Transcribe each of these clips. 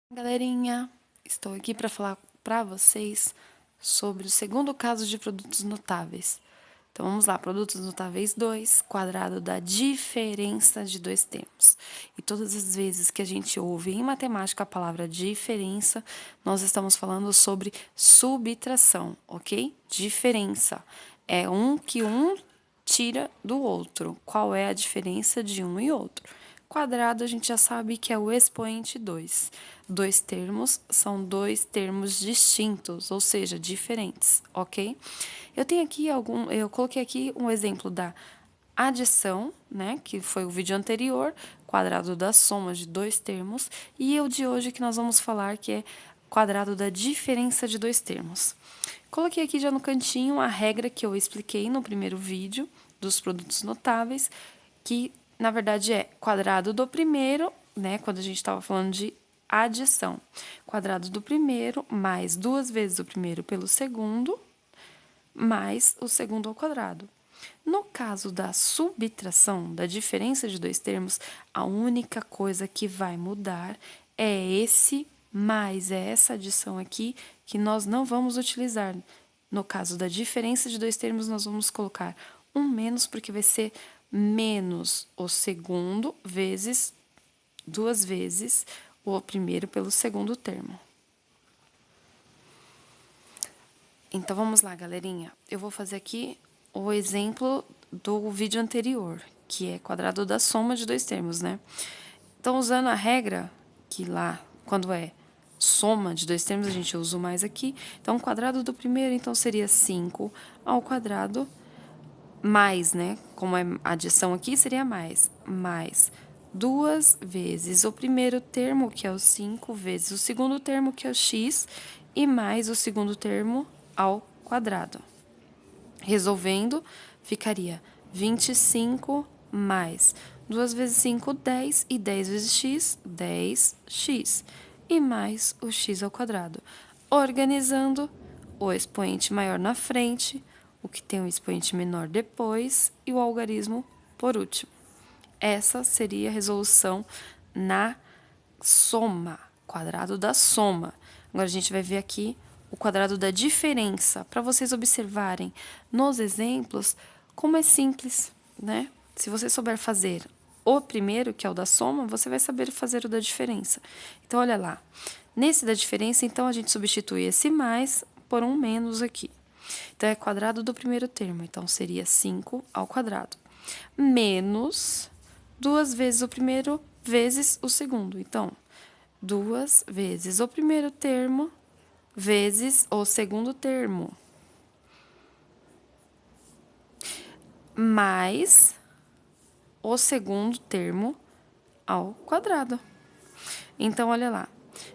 Galerinha, estou aqui para falar para vocês sobre o segundo caso de produtos notáveis. Então vamos lá, produtos notáveis 2, quadrado da diferença de dois termos. E todas as vezes que a gente ouve em matemática a palavra diferença, nós estamos falando sobre subtração, ok? Diferença é que um tira do outro. Qual é a diferença de um e outro? Quadrado a gente já sabe que é o expoente 2. Dois termos são dois termos distintos, ou seja, diferentes, ok? Eu coloquei aqui um exemplo da adição, né, que foi o vídeo anterior, quadrado da soma de dois termos, e o de hoje que nós vamos falar que é quadrado da diferença de dois termos. Coloquei aqui já no cantinho a regra que eu expliquei no primeiro vídeo dos produtos notáveis, que na verdade é quadrado do primeiro, né, quando a gente estava falando de adição. Quadrado do primeiro mais duas vezes o primeiro pelo segundo, mais o segundo ao quadrado. No caso da subtração, da diferença de dois termos, a única coisa que vai mudar é esse mais, é essa adição aqui que nós não vamos utilizar. No caso da diferença de dois termos, nós vamos colocar um menos, porque vai ser menos o segundo vezes, duas vezes, o primeiro pelo segundo termo. Então, vamos lá, galerinha. Eu vou fazer aqui o exemplo do vídeo anterior, que é quadrado da soma de dois termos, né? Então, usando a regra, que lá, quando é soma de dois termos, a gente usa o mais aqui. Então, o quadrado do primeiro, então, seria 5 ao quadrado, mais, né? Como é adição aqui, seria mais duas vezes o primeiro termo, que é o 5, vezes o segundo termo, que é o x, e mais o segundo termo ao quadrado. Resolvendo, ficaria 25 mais 2 vezes 5, 10, e 10 vezes x, 10x, e mais o x ao quadrado. Organizando, o expoente maior na frente, o que tem o expoente menor depois, e o algarismo por último. Essa seria a resolução na soma, quadrado da soma. Agora, a gente vai ver aqui o quadrado da diferença, para vocês observarem nos exemplos como é simples, né? Se você souber fazer o primeiro, que é o da soma, você vai saber fazer o da diferença. Então, olha lá. Nesse da diferença, então, a gente substitui esse mais por um menos aqui. Então, é quadrado do primeiro termo. Então, seria 5 ao quadrado. Menos duas vezes o primeiro vezes o segundo. Então, duas vezes o primeiro termo vezes o segundo termo. Mais o segundo termo ao quadrado. Então, olha lá.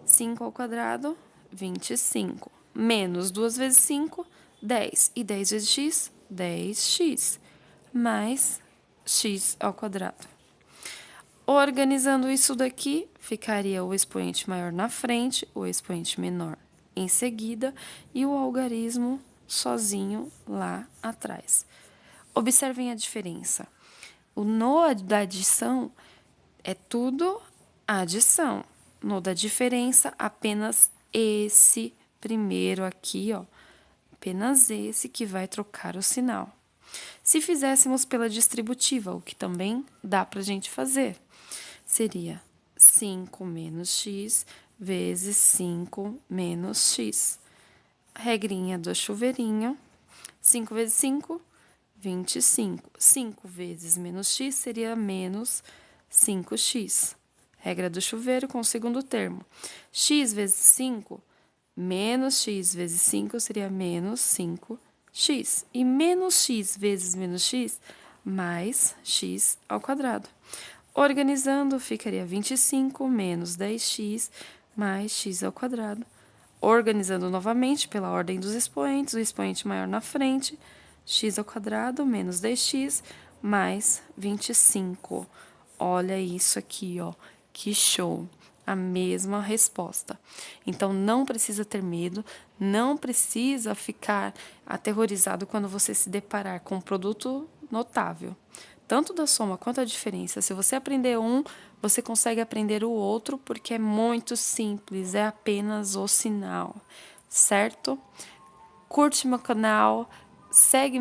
5 ao quadrado, 25. Menos 2 vezes 5, 10. E 10 vezes x, 10x. Mais x ao quadrado. Organizando isso daqui, ficaria o expoente maior na frente, o expoente menor em seguida e o algarismo sozinho lá atrás. Observem a diferença. O no da adição é tudo adição. No da diferença, apenas esse primeiro aqui, ó. Apenas esse que vai trocar o sinal. Se fizéssemos pela distributiva, o que também dá para a gente fazer, seria 5 menos x vezes 5 menos x. Regrinha do chuveirinho, 5 vezes 5, 25. 5 vezes menos x seria menos 5x. Regra do chuveiro com o segundo termo. X vezes 5, menos x vezes 5 seria menos 5x. E menos x vezes menos x, mais x ao quadrado. Organizando, ficaria 25 menos 10x mais x ao quadrado. Organizando novamente pela ordem dos expoentes, o expoente maior na frente, x ao quadrado menos 10x mais 25. Olha isso aqui, ó, que show! A mesma resposta. Então, não precisa ter medo, não precisa ficar aterrorizado quando você se deparar com um produto notável. Tanto da soma quanto da diferença. Se você aprender um, você consegue aprender o outro porque é muito simples, é apenas o sinal, certo? Curte meu canal, segue